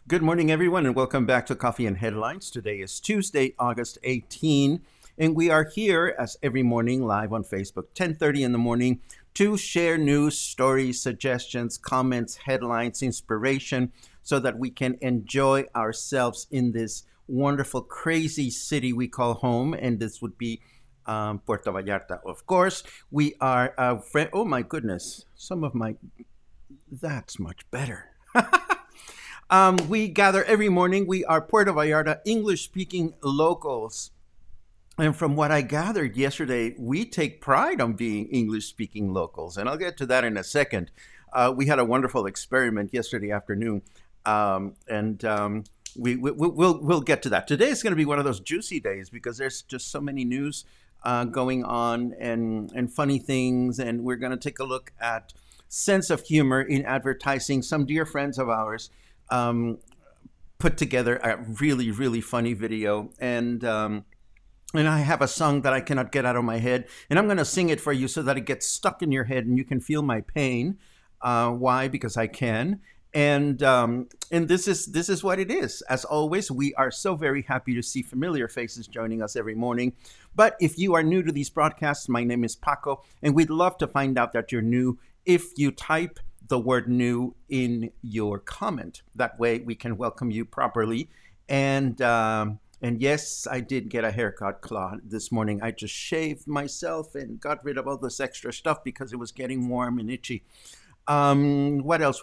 Good morning, everyone, and welcome back to Coffee and Headlines. Today is Tuesday, August 18, and we are here as every morning live on Facebook, 10:30 in the morning, to share news, stories, suggestions, comments, headlines, inspiration, so that we can enjoy ourselves in this wonderful, crazy city we call home, and this would be Puerto Vallarta. Of course, we are oh my goodness, that's much better. We gather every morning. We are Puerto Vallarta English-speaking locals. And from what I gathered yesterday, we take pride on being English-speaking locals. And I'll get to that in a second. We had a wonderful experiment yesterday afternoon. We'll get to that. Today is going to be one of those juicy days because there's just so many news going on and funny things. And we're going to take a look at sense of humor in advertising. Some dear friends of ours put together a really, really funny video. And I have a song that I cannot get out of my head. And I'm going to sing it for you so that it gets stuck in your head and you can feel my pain. Why? Because I can. And this is what it is. As always, we are so very happy to see familiar faces joining us every morning. But if you are new to these broadcasts, my name is Paco, and we'd love to find out that you're new if you type the word new in your comment. That way we can welcome you properly. And yes, I did get a haircut, Claude, this morning. I just shaved myself and got rid of all this extra stuff because it was getting warm and itchy. What else?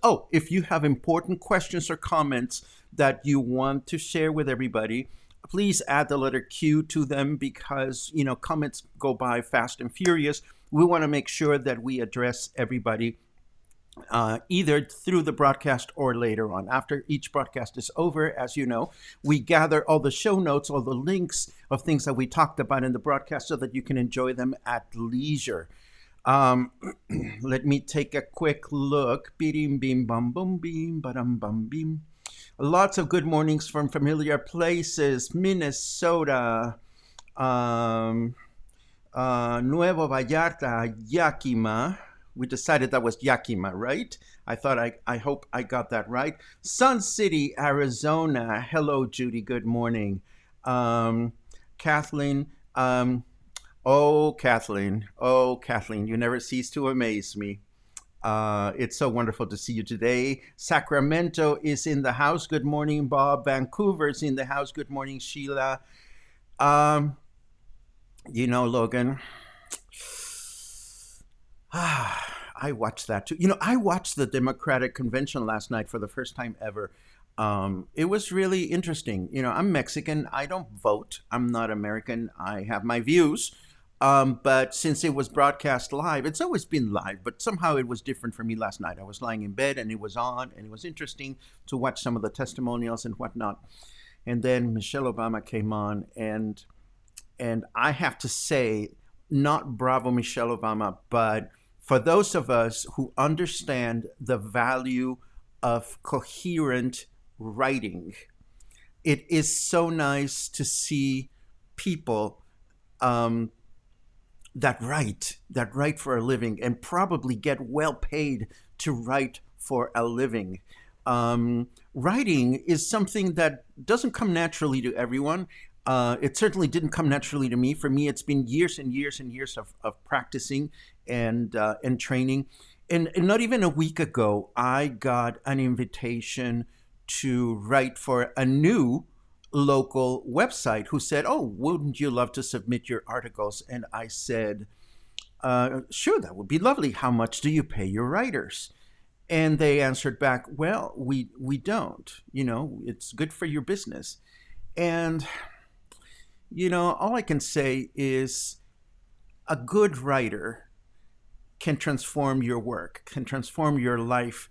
Oh, if you have important questions or comments that you want to share with everybody, please add the letter Q to them because, comments go by fast and furious. We want to make sure that we address everybody either through the broadcast or later on. After each broadcast is over, as you know, we gather all the show notes, all the links of things that we talked about in the broadcast so that you can enjoy them at leisure. Let me take a quick look. Bim bim bum bum bim badum bum bim. Lots of good mornings from familiar places. Minnesota, Nuevo Vallarta, Yakima. We decided that was Yakima, right? I hope I got that right. Sun City, Arizona. Hello, Judy. Good morning. Kathleen. Kathleen, you never cease to amaze me. It's so wonderful to see you today. Sacramento is in the house. Good morning, Bob. Vancouver's in the house. Good morning, Sheila. Logan, I watched that too. I watched the Democratic Convention last night for the first time ever. It was really interesting. I'm Mexican. I don't vote. I'm not American. I have my views. But since it was broadcast live, it's always been live, but somehow it was different for me last night. I was lying in bed and it was on, and it was interesting to watch some of the testimonials and whatnot. And then Michelle Obama came on, and I have to say, not bravo Michelle Obama, but for those of us who understand the value of coherent writing, it is so nice to see people that write for a living and probably get well paid to write for a living. Writing is something that doesn't come naturally to everyone. It certainly didn't come naturally to me. For me, it's been years and years and years of practicing and training. and not even a week ago, I got an invitation to write for a new local website who said, "Oh, wouldn't you love to submit your articles?" And I said, "Sure, that would be lovely. How much do you pay your writers?" And they answered back, "Well, we don't. You know, it's good for your business." And all I can say is a good writer can transform your work, can transform your life,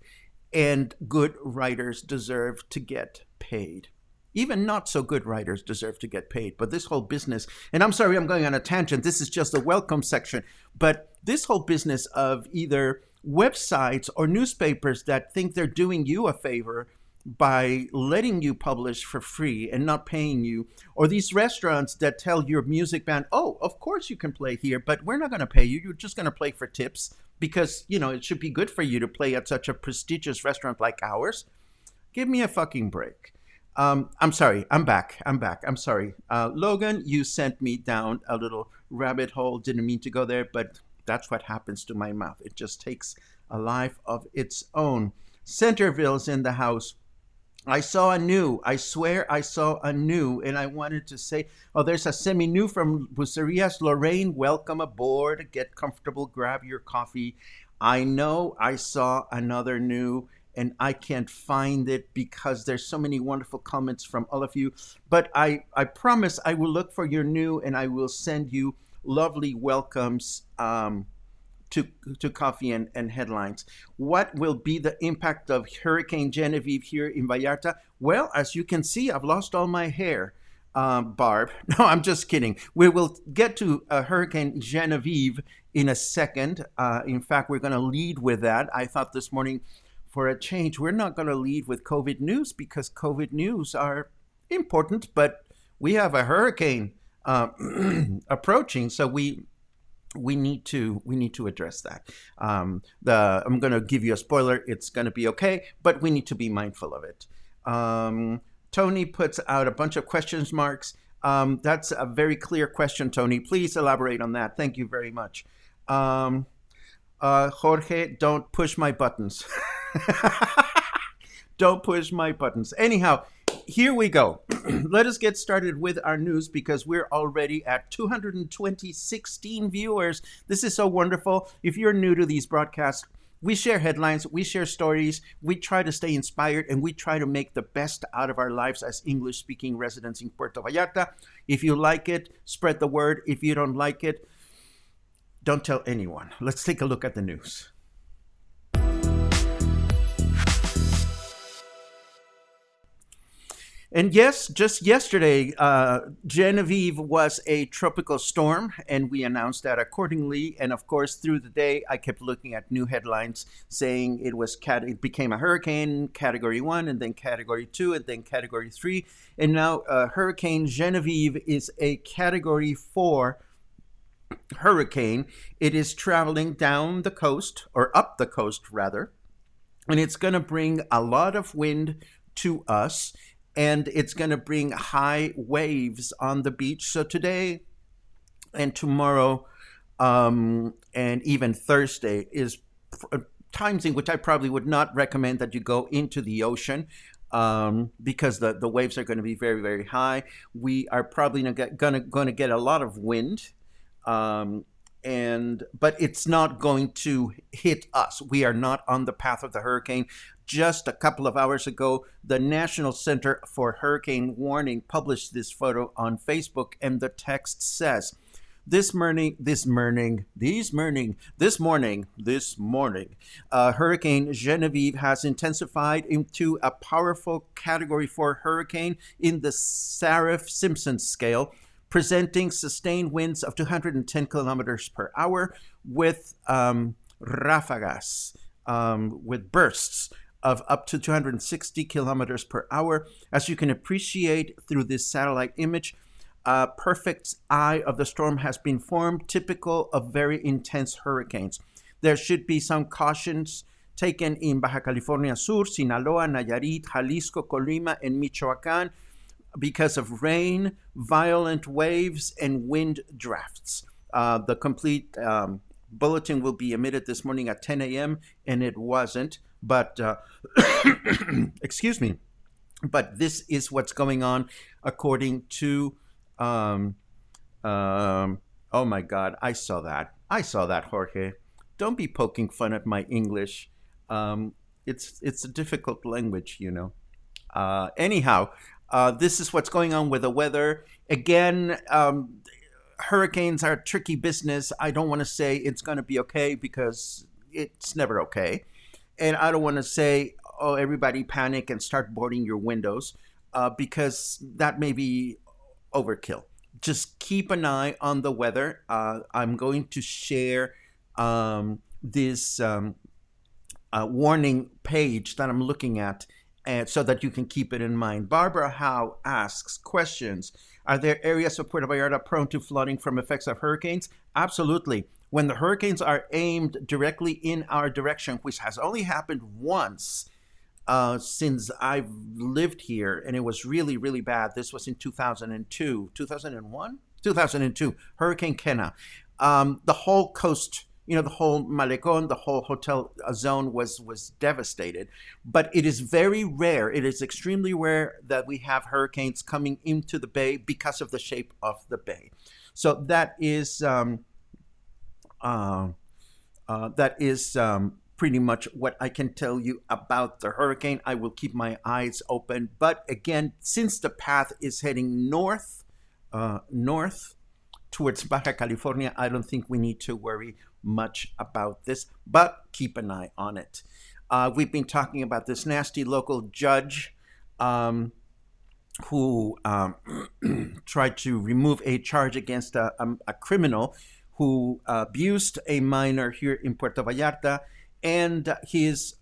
and good writers deserve to get paid. Even not so good writers deserve to get paid. But this whole business, and I'm sorry I'm going on a tangent, this is just the welcome section, but this whole business of either websites or newspapers that think they're doing you a favor by letting you publish for free and not paying you, or these restaurants that tell your music band, "Oh, of course you can play here, but we're not going to pay you. You're just going to play for tips because, it should be good for you to play at such a prestigious restaurant like ours." Give me a fucking break. I'm sorry. I'm back. I'm sorry. Logan, you sent me down a little rabbit hole. Didn't mean to go there, but that's what happens to my mouth. It just takes a life of its own. Centerville's in the house. I swear I saw a new, and I wanted to say, oh, there's a semi-new from Bucerias. Lorraine, welcome aboard. Get comfortable, grab your coffee. I know I saw another new, and I can't find it because there's so many wonderful comments from all of you. But I promise I will look for your new, and I will send you lovely welcomes to coffee and headlines. What will be the impact of Hurricane Genevieve here in Vallarta? Well, as you can see, I've lost all my hair, Barb. No, I'm just kidding. We will get to Hurricane Genevieve in a second. In fact, we're going to lead with that. I thought this morning, for a change, we're not going to lead with COVID news because COVID news are important, but we have a hurricane approaching, so we need to address that. I'm going to give you a spoiler. It's going to be okay, but we need to be mindful of it. Tony puts out a bunch of questions marks. That's a very clear question, Tony. Please elaborate on that. Thank you very much. Jorge, don't push my buttons. Don't push my buttons. Anyhow, here we go. Let us get started with our news because we're already at 216 viewers. This is so wonderful. If you're new to these broadcasts, we share headlines, we share stories, we try to stay inspired, and we try to make the best out of our lives as English-speaking residents in Puerto Vallarta. If you like it, spread the word. If you don't like it, don't tell anyone. Let's take a look at the news. And yes, just yesterday, Genevieve was a tropical storm, and we announced that accordingly. And of course, through the day, I kept looking at new headlines saying it became a hurricane, Category 1, and then Category 2, and then Category 3. And now Hurricane Genevieve is a Category 4 hurricane. It is traveling down the coast, or up the coast, rather. And it's going to bring a lot of wind to us. And it's going to bring high waves on the beach. So today and tomorrow and even Thursday is times in which I probably would not recommend that you go into the ocean because the waves are going to be very, very high. We are probably going to get a lot of wind. But it's not going to hit us. We are not on the path of the hurricane. Just a couple of hours ago, the National Center for Hurricane Warning published this photo on Facebook, and the text says, This morning, Hurricane Genevieve has intensified into a powerful Category 4 hurricane in the Saif-Simpson scale, presenting sustained winds of 210 kilometers per hour with ráfagas, with bursts of up to 260 kilometers per hour. As you can appreciate through this satellite image, a perfect eye of the storm has been formed, typical of very intense hurricanes. There should be some cautions taken in Baja California Sur, Sinaloa, Nayarit, Jalisco, Colima, and Michoacán because of rain, violent waves, and wind drafts. The complete bulletin will be emitted this morning at 10 a.m., and it wasn't. But, excuse me, but this is what's going on according to, um, oh my God, I saw that. I saw that, Jorge. Don't be poking fun at my English. It's a difficult language, you know. Anyhow, this is what's going on with the weather. Again, hurricanes are tricky business. I don't want to say it's going to be okay because it's never okay. And I don't want to say, oh, everybody panic and start boarding your windows because that may be overkill. Just keep an eye on the weather. I'm going to share this warning page that I'm looking at, and so that you can keep it in mind. Barbara Howe asks questions. Are there areas of Puerto Vallarta prone to flooding from effects of hurricanes? Absolutely. When the hurricanes are aimed directly in our direction, which has only happened once since I've lived here, and it was really, really bad. This was in 2002, 2001? 2002, Hurricane Kena. The whole coast, you know, the whole Malecon, the whole hotel zone was devastated. But it is very rare, it is extremely rare that we have hurricanes coming into the bay because of the shape of the bay. So that is pretty much what I can tell you about the hurricane. I will keep my eyes open. But again, since the path is heading north, north towards Baja California, I don't think we need to worry much about this, but keep an eye on it. We've been talking about this nasty local judge who tried to remove a charge against a criminal who abused a minor here in Puerto Vallarta, and his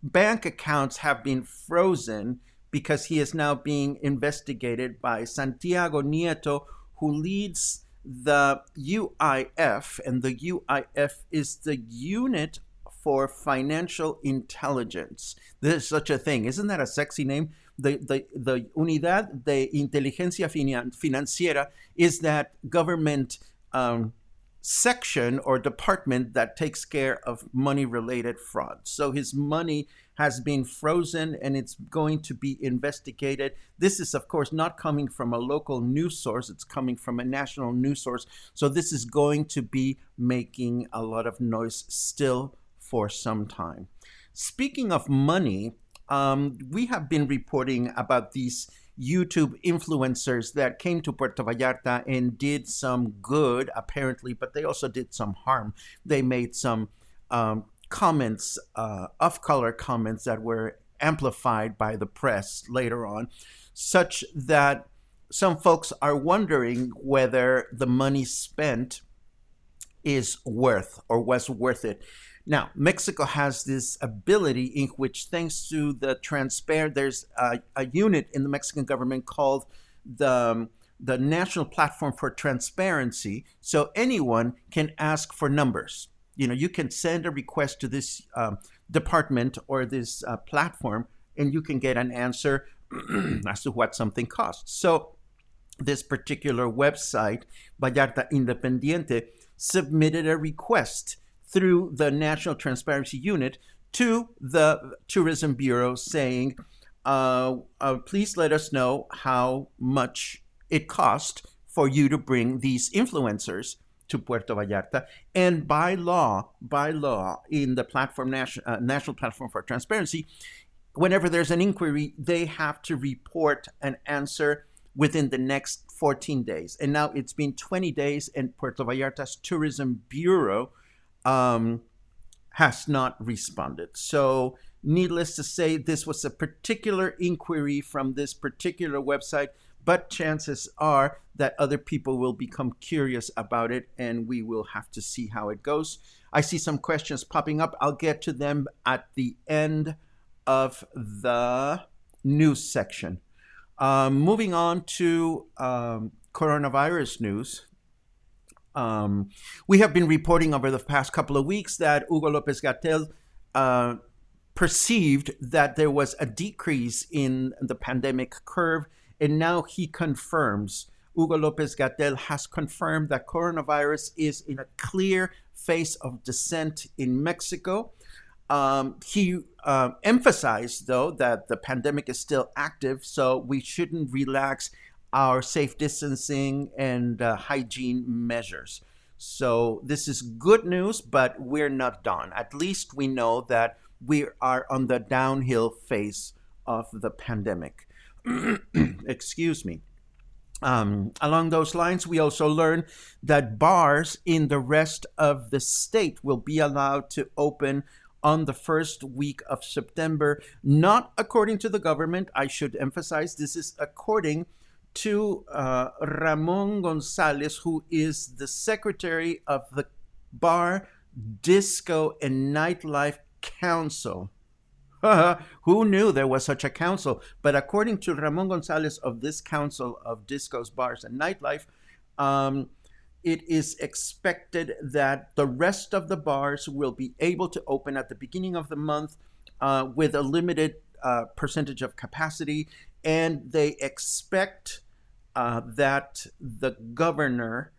bank accounts have been frozen because he is now being investigated by Santiago Nieto, who leads the UIF, and the UIF is the Unit for Financial Intelligence. There's such a thing. Isn't that a sexy name? The Unidad de Inteligencia Financiera is that government section or department that takes care of money related fraud. So his money has been frozen and it's going to be investigated. This is, of course, not coming from a local news source, it's coming from a national news source. So this is going to be making a lot of noise still for some time. Speaking of money, we have been reporting about these YouTube influencers that came to Puerto Vallarta and did some good, apparently, but they also did some harm. They made some comments, off-color comments that were amplified by the press later on, such that some folks are wondering whether the money spent is worth or was worth it. Now, Mexico has this ability in which, thanks to the there's a unit in the Mexican government called the National Platform for Transparency. So anyone can ask for numbers. You know, you can send a request to this department or this platform, and you can get an answer as to what something costs. So this particular website, Vallarta Independiente, submitted a request through the National Transparency Unit to the Tourism Bureau saying, please let us know how much it cost for you to bring these influencers to Puerto Vallarta. And by law, in the National Platform for Transparency, whenever there's an inquiry, they have to report an answer within the next 14 days. And now it's been 20 days, and Puerto Vallarta's Tourism Bureau has not responded. So needless to say, this was a particular inquiry from this particular website, but chances are that other people will become curious about it, and we will have to see how it goes. I see some questions popping up. I'll get to them at the end of the news section. Moving on to coronavirus news. We have been reporting over the past couple of weeks that Hugo Lopez-Gatell perceived that there was a decrease in the pandemic curve, and now he confirms. Hugo Lopez Gatell, has confirmed that coronavirus is in a clear phase of descent in Mexico. He emphasized, though, that the pandemic is still active, so we shouldn't relax our safe distancing and hygiene measures. So this is good news, but we're not done. At least we know that we are on the downhill phase of the pandemic. Excuse me. Along those lines, we also learned that bars in the rest of the state will be allowed to open on the first week of September, not according to the government. I should emphasize this is according to Ramon Gonzalez, who is the secretary of the Bar, Disco, and Nightlife Council. Who knew there was such a council? But according to Ramon Gonzalez of this council of discos, bars, and nightlife, it is expected that the rest of the bars will be able to open at the beginning of the month with a limited percentage of capacity. And they expect that the governor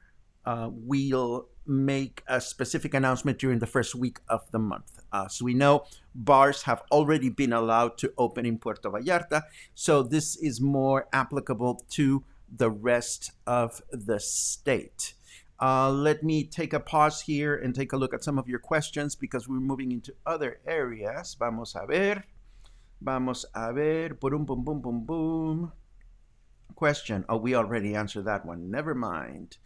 will make a specific announcement during the first week of the month. So we know bars have already been allowed to open in Puerto Vallarta, so this is more applicable to the rest of the state. Let me take a pause here and take a look at some of your questions because we're moving into other areas. Vamos a ver. Boom, boom, boom, boom, boom. Question. Oh, we already answered that one. Never mind.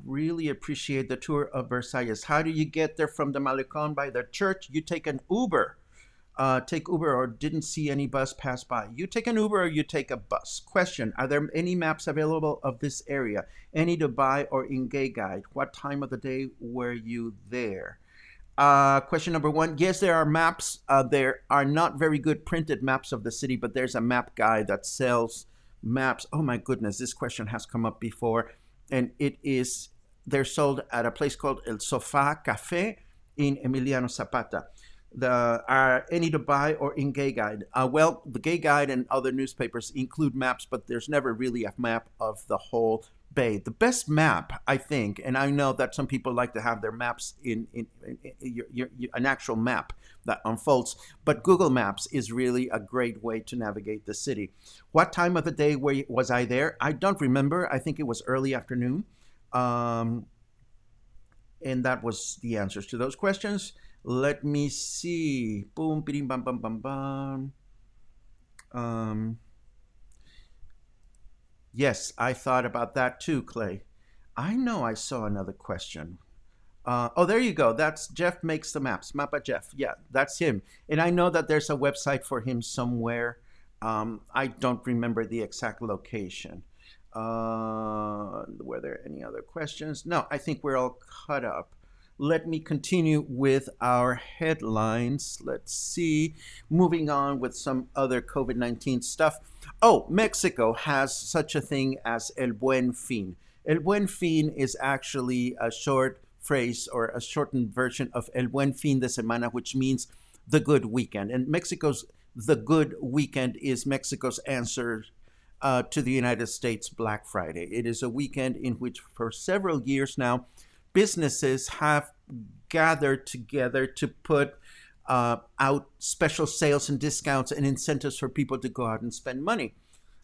Really appreciate the tour of Versailles. How do you get there from the Malecon by the church? You take an Uber. Take Uber or didn't see any bus pass by. You take an Uber or you take a bus. Question. Are there any maps available of this area? Any to buy or in Gay Guide? What time of the day were you there? Question number one. Yes, there are maps. There are not very good printed maps of the city, but there's a map guy that sells maps. Oh my goodness, this question has come up before. And they're sold at a place called El Sofá Café in Emiliano Zapata. Are any to buy or in Gay Guide? Well, the Gay Guide and other newspapers include maps, but there's never really a map of the whole bay. The best map, I think, and I know that some people like to have their maps in an actual map that unfolds, but Google Maps is really a great way to navigate the city. What time of the day was I there? I don't remember. I think it was early afternoon. And that was the answers to those questions. Let me see. Boom, bing, bam, bam, bam, bam. Yes, I thought about that too, Clay. I know I saw another question. Oh, there you go. That's Jeff Makes the Maps. Mapa Jeff. Yeah, that's him. And I know that there's a website for him somewhere. I don't remember the exact location. Were there any other questions? No, I think we're all caught up. Let me continue with our headlines. Let's see. Moving on with some other COVID-19 stuff. Oh, Mexico has such a thing as El Buen Fin. El Buen Fin is actually a short phrase or a shortened version of El Buen Fin de Semana, which means the good weekend. And the good weekend is Mexico's answer to the United States Black Friday. It is a weekend in which for several years now, businesses have gathered together to put out special sales and discounts and incentives for people to go out and spend money.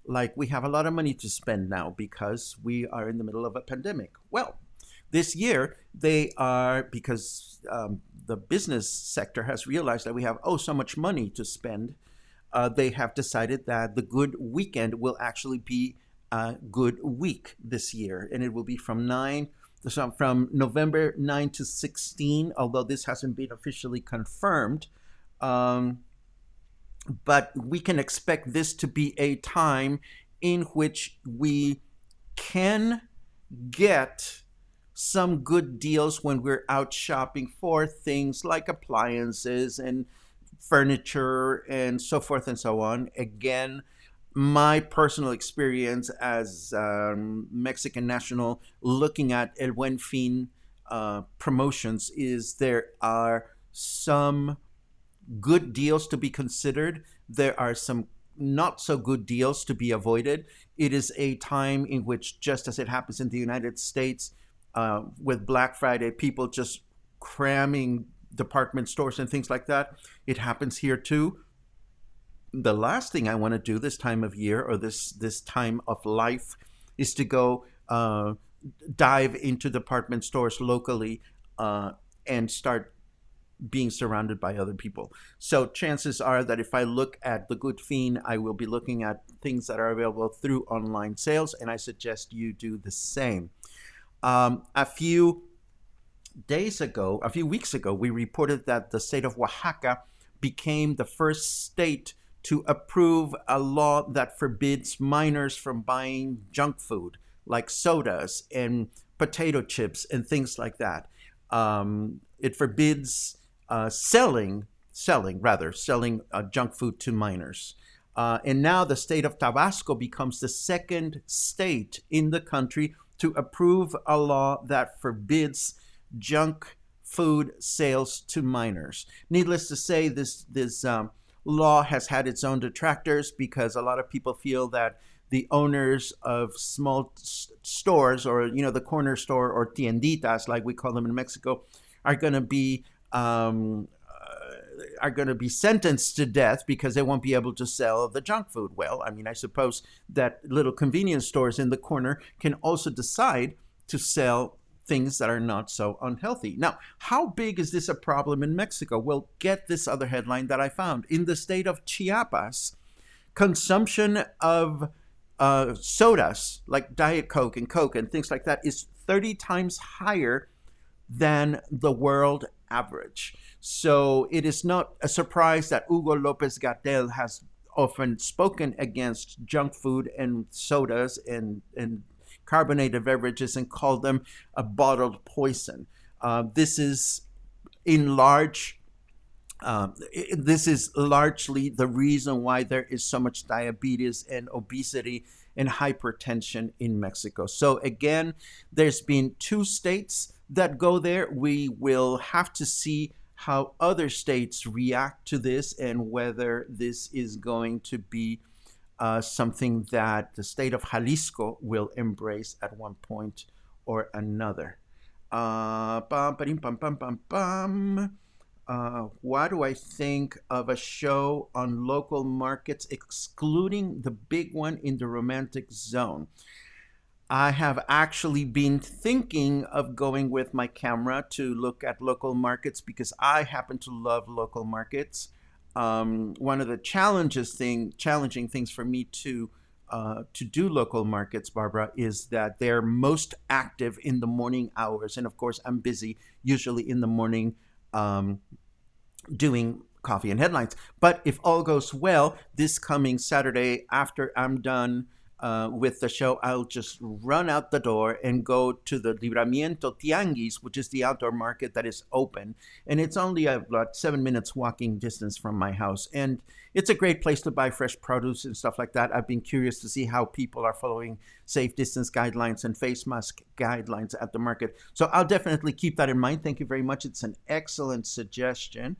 Like we have a lot of money to spend now because we are in the middle of a pandemic. Well, this year because the business sector has realized that we have so much money to spend. They have decided that the good weekend will actually be a good week this year, and it will be from November 9 to 16, although this hasn't been officially confirmed. But we can expect this to be a time in which we can get some good deals when we're out shopping for things like appliances and furniture and so forth and so on. Again, my personal experience as Mexican national looking at El Buen Fin promotions is there are some good deals to be considered. There are some not so good deals to be avoided. It is a time in which, just as it happens in the United States with Black Friday, people just cramming department stores and things like that, it happens here too. The last thing I want to do this time of year or this time of life is to go dive into department stores locally and start being surrounded by other people. So chances are that if I look at the Good Fiend, I will be looking at things that are available through online sales, and I suggest you do the same. A few a few weeks ago, we reported that the state of Oaxaca became the first state to approve a law that forbids minors from buying junk food like sodas and potato chips and things like that. It forbids selling junk food to minors. And now the state of Tabasco becomes the second state in the country to approve a law that forbids junk food sales to minors. Needless to say, this law has had its own detractors because a lot of people feel that the owners of small stores, or the corner store, or tienditas like we call them in Mexico, are going to be sentenced to death because they won't be able to sell the junk food. Well, I mean, I suppose that little convenience stores in the corner can also decide to sell things that are not so unhealthy. Now, how big is this a problem in Mexico? Well, get this other headline that I found. In the state of Chiapas, consumption of sodas like Diet Coke and Coke and things like that is 30 times higher than the world average. So it is not a surprise that Hugo Lopez Gatell has often spoken against junk food and sodas and carbonated beverages and called them a bottled poison. This is in large this is largely the reason why there is so much diabetes and obesity and hypertension in Mexico. So again, there's been 2 states that go there. We will have to see how other states react to this and whether this is going to be something that the state of Jalisco will embrace at one point or another. What do I think of a show on local markets, excluding the big one in the romantic zone? I have actually been thinking of going with my camera to look at local markets because I happen to love local markets. One of the challenging things for me to do local markets, Barbara, is that they're most active in the morning hours, and of course, I'm busy usually in the morning doing coffee and headlines. But if all goes well, this coming Saturday, after I'm done with the show, I'll just run out the door and go to the Libramiento Tianguis, which is the outdoor market that is open. And it's only about 7 minutes walking distance from my house. And it's a great place to buy fresh produce and stuff like that. I've been curious to see how people are following safe distance guidelines and face mask guidelines at the market. So I'll definitely keep that in mind. Thank you very much. It's an excellent suggestion.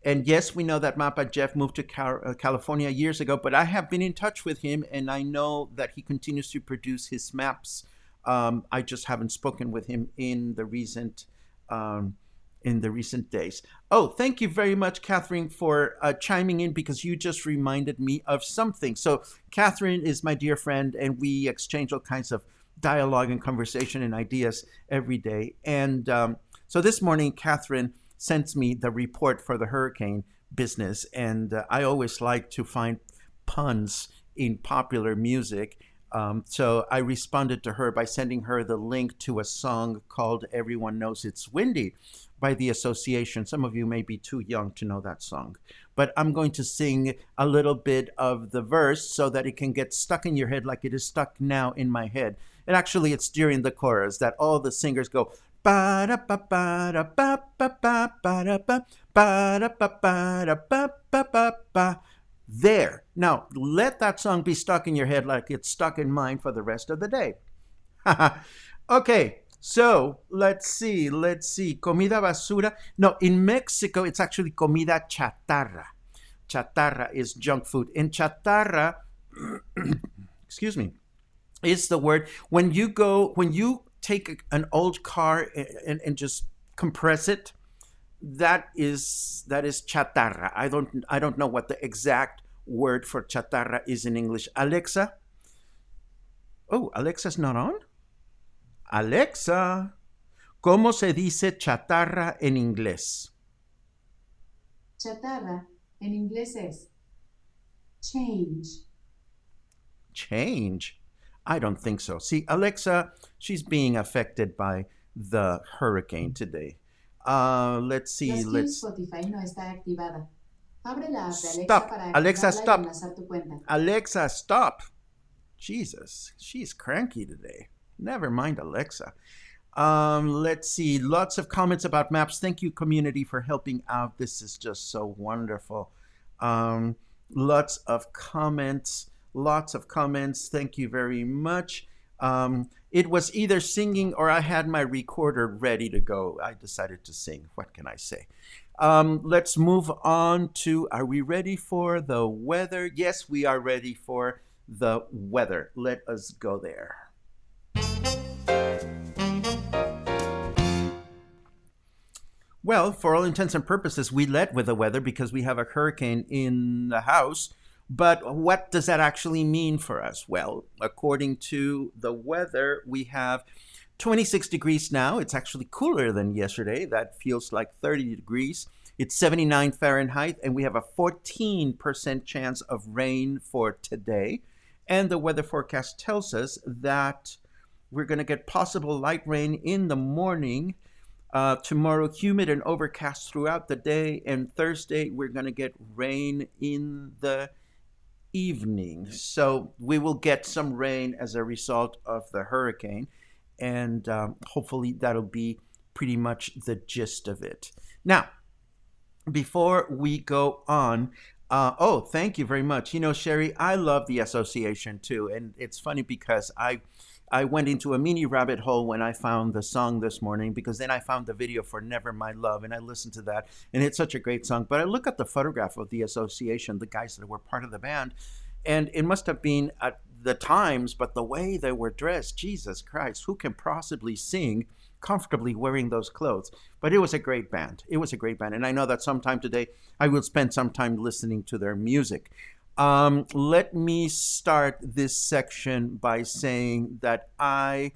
And yes, we know that Mapa Jeff moved to California years ago, but I have been in touch with him, and I know that he continues to produce his maps. I just haven't spoken with him in the recent days. Oh, thank you very much, Catherine, for chiming in, because you just reminded me of something. So Catherine is my dear friend, and we exchange all kinds of dialogue and conversation and ideas every day. And so this morning, Catherine sent me the report for the hurricane business, and I always like to find puns in popular music. So I responded to her by sending her the link to a song called Everyone Knows It's Windy by the Association. Some of you may be too young to know that song, but I'm going to sing a little bit of the verse so that it can get stuck in your head like it is stuck now in my head. And actually, it's during the chorus that all the singers go, ba da ba ba da ba ba ba ba da ba ba da ba ba da ba ba ba ba. There. Now, let that song be stuck in your head like it's stuck in mine for the rest of the day. Okay, so let's see. Comida basura. No, in Mexico, it's actually comida chatarra. chatarra is junk food. And chatarra, excuse me, is the word when you take an old car and just compress it. That is chatarra. I don't know what the exact word for chatarra is in English. Alexa. Oh, Alexa's not on. Alexa, ¿cómo se dice chatarra en inglés? Chatarra en inglés es change. Change? I don't think so. See, Alexa, she's being affected by the hurricane today. Let's La see. skill Let's Spotify no está activada. Abre la app de Alexa stop. para Alexa, activarla y stop. enlazar tu cuenta. Alexa, stop. Jesus, she's cranky today. Never mind Alexa. Let's see. Lots of comments about maps. Thank you, community, for helping out. This is just so wonderful. Um, lots of comments. Lots of comments. Thank you very much. It was either singing or I had my recorder ready to go. I decided to sing. What can I say? Let's move on to, are we ready for the weather? Yes, we are ready for the weather. Let us go there. Well, for all intents and purposes, we led with the weather because we have a hurricane in the house. But what does that actually mean for us? Well, according to the weather, we have 26 degrees now. It's actually cooler than yesterday. That feels like 30 degrees. It's 79 Fahrenheit, and we have a 14% chance of rain for today. And the weather forecast tells us that we're going to get possible light rain in the morning. Tomorrow, humid and overcast throughout the day. And Thursday, we're going to get rain in the evening. So we will get some rain as a result of the hurricane. And hopefully, that'll be pretty much the gist of it. Now, before we go on, oh, thank you very much. You know, Sherry, I love the association too. And it's funny because I went into a mini rabbit hole when I found the song this morning, because then I found the video for Never My Love and I listened to that. And it's such a great song. But I look at the photograph of the association, the guys that were part of the band, and it must have been at the times, but the way they were dressed, Jesus Christ, who can possibly sing comfortably wearing those clothes? But it was a great band. It was a great band. And I know that sometime today I will spend some time listening to their music. Let me start this section by saying that I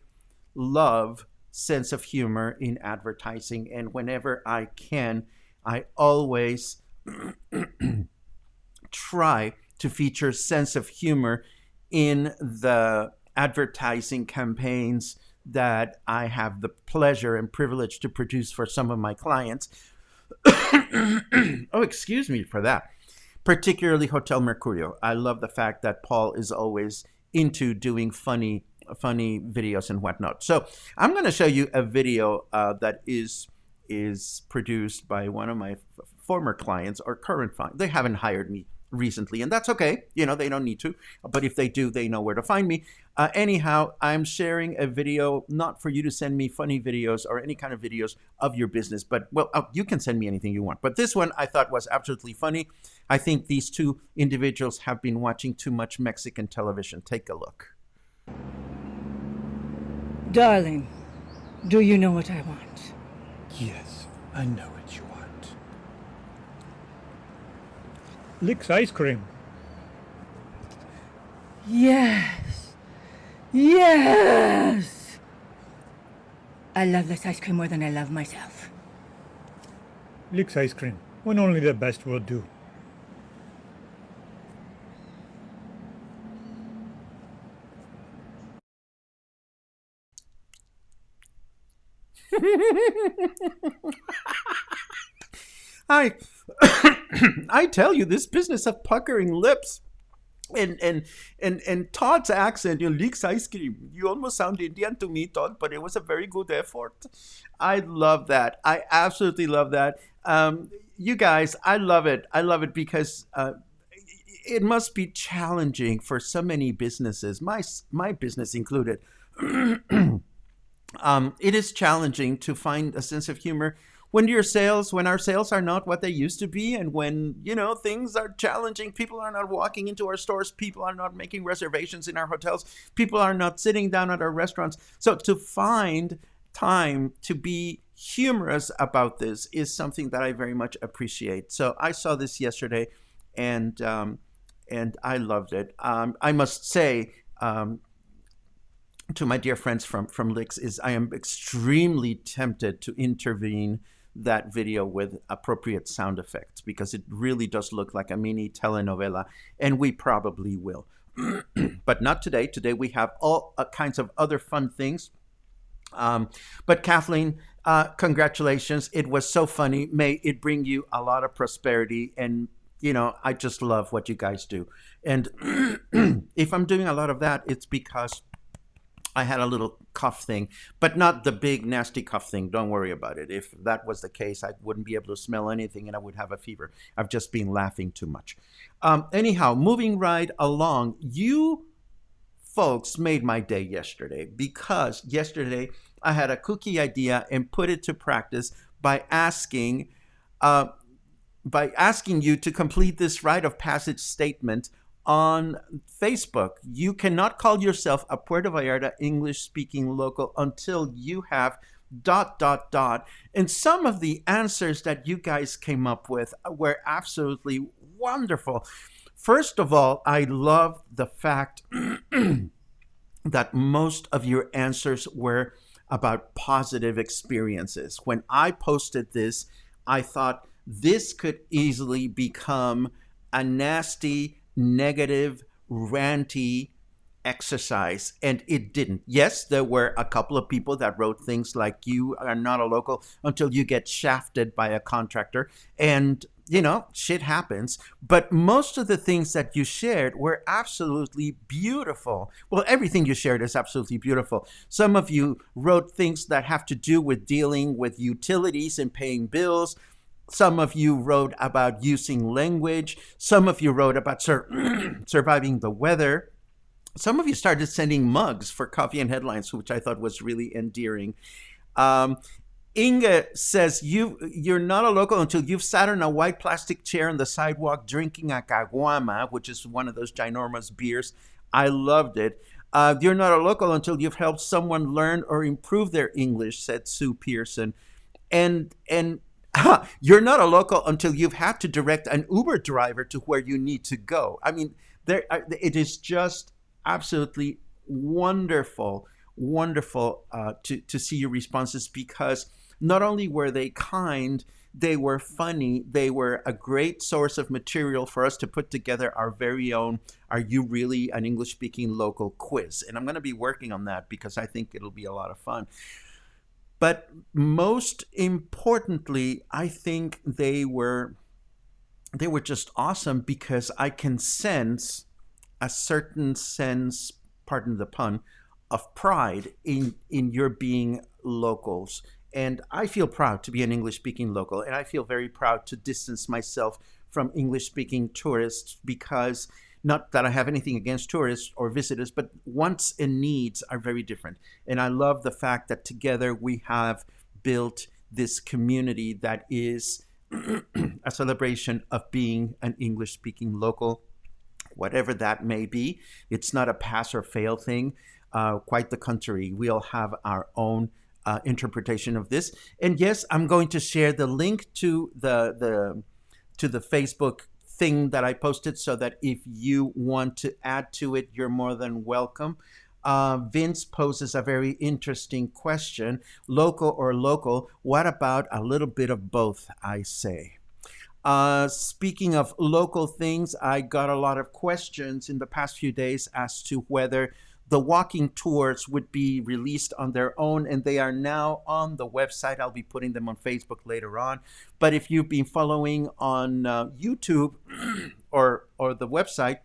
love sense of humor in advertising. And whenever I can, I always try to feature sense of humor in the advertising campaigns that I have the pleasure and privilege to produce for some of my clients. Oh, excuse me for that. Particularly Hotel Mercurio. I love the fact that Paul is always into doing funny videos and whatnot. So I'm going to show you a video that is produced by one of my former clients or current clients. They haven't hired me recently, and that's okay. You know, they don't need to, but if they do, they know where to find me. Anyhow, I'm sharing a video not for you to send me funny videos or any kind of videos of your business, but well, you can send me anything you want. But this one I thought was absolutely funny. I think these two individuals have been watching too much Mexican television. Take a look. Darling, do you know what I want? Yes, I know what you want. Lick's ice cream. Yes. Yes! I love this ice cream more than I love myself. Lick's ice cream, when only the best will do. I I tell you, this business of puckering lips and Todd's accent, you leaks ice cream. You almost sound Indian to me, Todd, but it was a very good effort. I love that. I absolutely love that. You guys, I love it. I love it because it must be challenging for so many businesses, my business included. It is challenging to find a sense of humor when our sales are not what they used to be, and when, things are challenging, people are not walking into our stores, people are not making reservations in our hotels, people are not sitting down at our restaurants. So to find time to be humorous about this is something that I very much appreciate. So I saw this yesterday, and I loved it. I must say, to my dear friends from Lix, is I am extremely tempted to intervene that video with appropriate sound effects, because it really does look like a mini telenovela, and we probably will. But not today. Today we have all kinds of other fun things. But Kathleen, congratulations. It was so funny. May it bring you a lot of prosperity. And, I just love what you guys do. And if I'm doing a lot of that, it's because I had a little cough thing, but not the big nasty cough thing. Don't worry about it. If that was the case, I wouldn't be able to smell anything and I would have a fever. I've just been laughing too much. Anyhow, moving right along, you folks made my day yesterday, because yesterday I had a cookie idea and put it to practice by asking you to complete this rite of passage statement on Facebook. You cannot call yourself a Puerto Vallarta English speaking local until you have ... And some of the answers that you guys came up with were absolutely wonderful. First of all, I love the fact that most of your answers were about positive experiences. When I posted this, I thought this could easily become a nasty, negative, ranty exercise, and it didn't. Yes, there were a couple of people that wrote things like, you are not a local until you get shafted by a contractor, and shit happens. But most of the things that you shared were absolutely beautiful. Well, everything you shared is absolutely beautiful. Some of you wrote things that have to do with dealing with utilities and paying bills. Some of you wrote about using language. Some of you wrote about surviving the weather. Some of you started sending mugs for coffee and headlines, which I thought was really endearing. Inga says you're not a local until you've sat on a white plastic chair on the sidewalk drinking a caguama, which is one of those ginormous beers. I loved it. You're not a local until you've helped someone learn or improve their English, said Sue Pearson. And you're not a local until you've had to direct an Uber driver to where you need to go. I mean, it is just absolutely wonderful to see your responses, because not only were they kind, they were funny, they were a great source of material for us to put together our very own Are You Really an English-Speaking Local quiz. And I'm going to be working on that because I think it'll be a lot of fun. But most importantly, I think they were just awesome, because I can sense a certain sense, pardon the pun, of pride in your being locals. And I feel proud to be an English-speaking local, and I feel very proud to distance myself from English-speaking tourists, because not that I have anything against tourists or visitors, but wants and needs are very different. And I love the fact that together we have built this community that is a celebration of being an English-speaking local, whatever that may be. It's not a pass or fail thing. Quite the contrary. We all have our own interpretation of this. And yes, I'm going to share the link to the Facebook thing that I posted, so that if you want to add to it, you're more than welcome. Vince poses a very interesting question. Local or local? What about a little bit of both, I say. Speaking of local things, I got a lot of questions in the past few days as to whether the walking tours would be released on their own, and they are now on the website. I'll be putting them on Facebook later on. But if you've been following on YouTube or the website,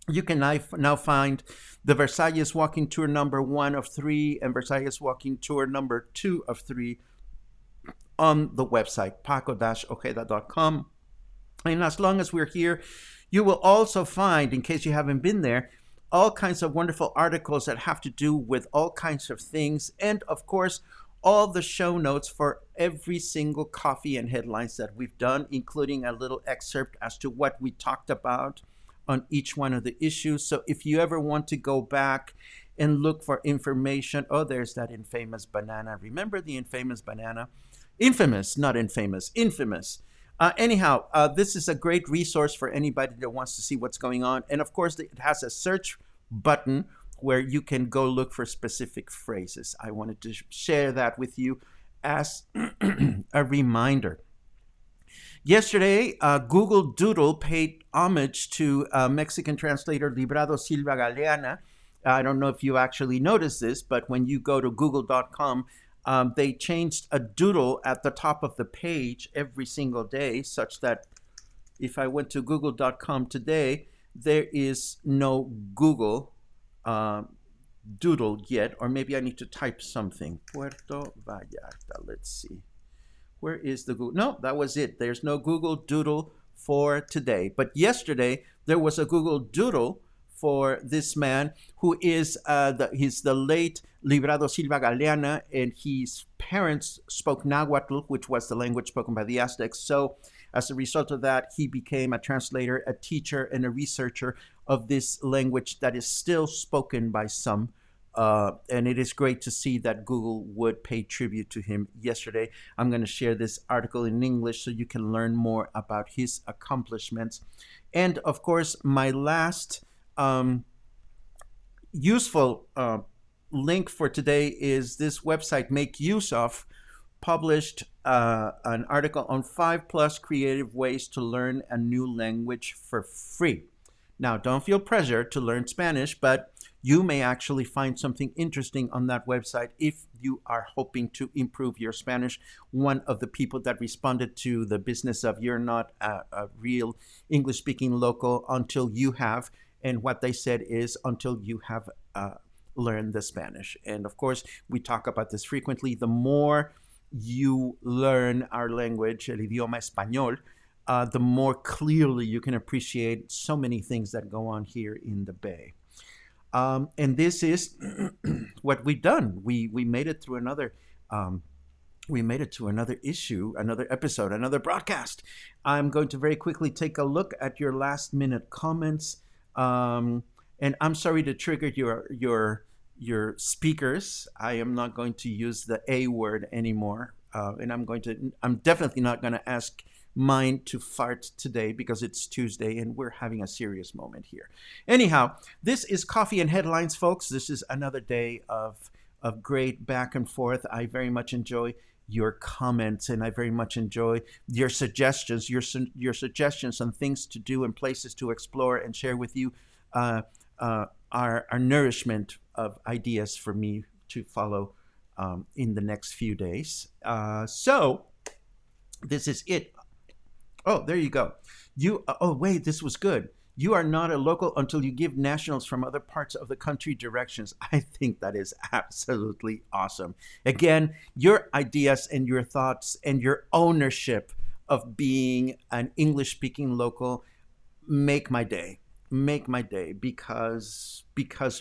you can now find the Versailles Walking Tour number 1 of 3 and Versailles Walking Tour number 2 of 3 on the website, paco-ojeda.com. And as long as we're here, you will also find, in case you haven't been there, all kinds of wonderful articles that have to do with all kinds of things. And of course, all the show notes for every single coffee and headlines that we've done, including a little excerpt as to what we talked about on each one of the issues. So if you ever want to go back and look for information, oh, there's that infamous banana. Remember the infamous banana? Infamous, not infamous, infamous. Anyhow, this is a great resource for anybody that wants to see what's going on. And of course, it has a search button where you can go look for specific phrases. I wanted to share that with you as a reminder. Yesterday, Google Doodle paid homage to Mexican translator Librado Silva Galeana. I don't know if you actually noticed this, but when you go to google.com, they changed a doodle at the top of the page every single day, such that if I went to google.com today, there is no Google doodle yet, or maybe I need to type something. Puerto Vallarta, let's see. Where is the Google? No, that was it. There's no Google doodle for today. But yesterday, there was a Google doodle for this man who is he's the late Librado Silva Galeana, and his parents spoke Nahuatl, which was the language spoken by the Aztecs. So as a result of that, he became a translator, a teacher, and a researcher of this language that is still spoken by some. And it is great to see that Google would pay tribute to him yesterday. I'm going to share this article in English so you can learn more about his accomplishments. And of course, my last useful link for today is this website, Make Use Of, published an article on 5+ creative ways to learn a new language for free. Now, don't feel pressure to learn Spanish, but you may actually find something interesting on that website if you are hoping to improve your Spanish. One of the people that responded to the business of you're not a real English-speaking local until you have, and what they said is until you have learned the Spanish. And of course, we talk about this frequently. The more you learn our language, el idioma español, the more clearly you can appreciate so many things that go on here in the Bay. And this is what we've done. We made it through another issue, another episode, another broadcast. I'm going to very quickly take a look at your last minute comments. And I'm sorry to trigger your speakers. I am not going to use the A word anymore. And I'm definitely not going to ask mine to fart today because it's Tuesday and we're having a serious moment here. Anyhow, this is Coffee and Headlines, folks. This is another day of great back and forth. I very much enjoy your comments, and I very much enjoy your suggestions, your suggestions on things to do and places to explore and share with you our nourishment of ideas for me to follow in the next few days. So this is it. Oh, there you go. Oh, wait, this was good. You are not a local until you give nationals from other parts of the country directions. I think that is absolutely awesome. Again, your ideas and your thoughts and your ownership of being an English-speaking local make my day. Make my day because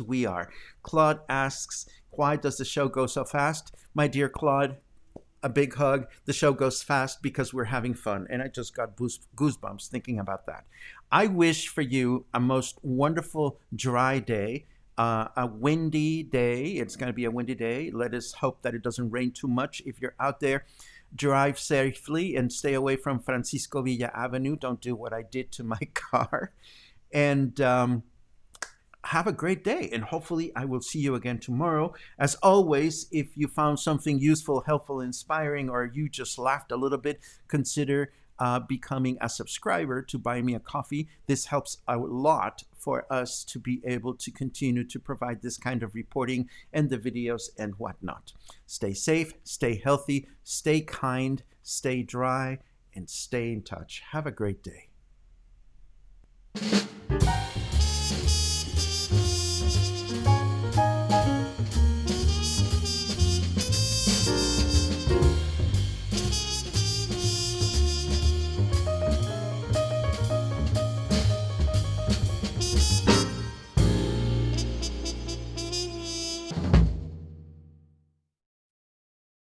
we are. Claude asks, why does the show go so fast? My dear Claude, a big hug. The show goes fast because we're having fun. And I just got goosebumps thinking about that. I wish for you a most wonderful dry day, a windy day. It's going to be a windy day. Let us hope that it doesn't rain too much. If you're out there, drive safely and stay away from Francisco Villa Avenue. Don't do what I did to my car. And have a great day, and hopefully I will see you again tomorrow. As always, if you found something useful, helpful, inspiring, or you just laughed a little bit, consider becoming a subscriber to Buy Me a Coffee. This helps a lot for us to be able to continue to provide this kind of reporting and the videos and whatnot. Stay safe, stay healthy, stay kind, stay dry, and stay in touch. Have a great day.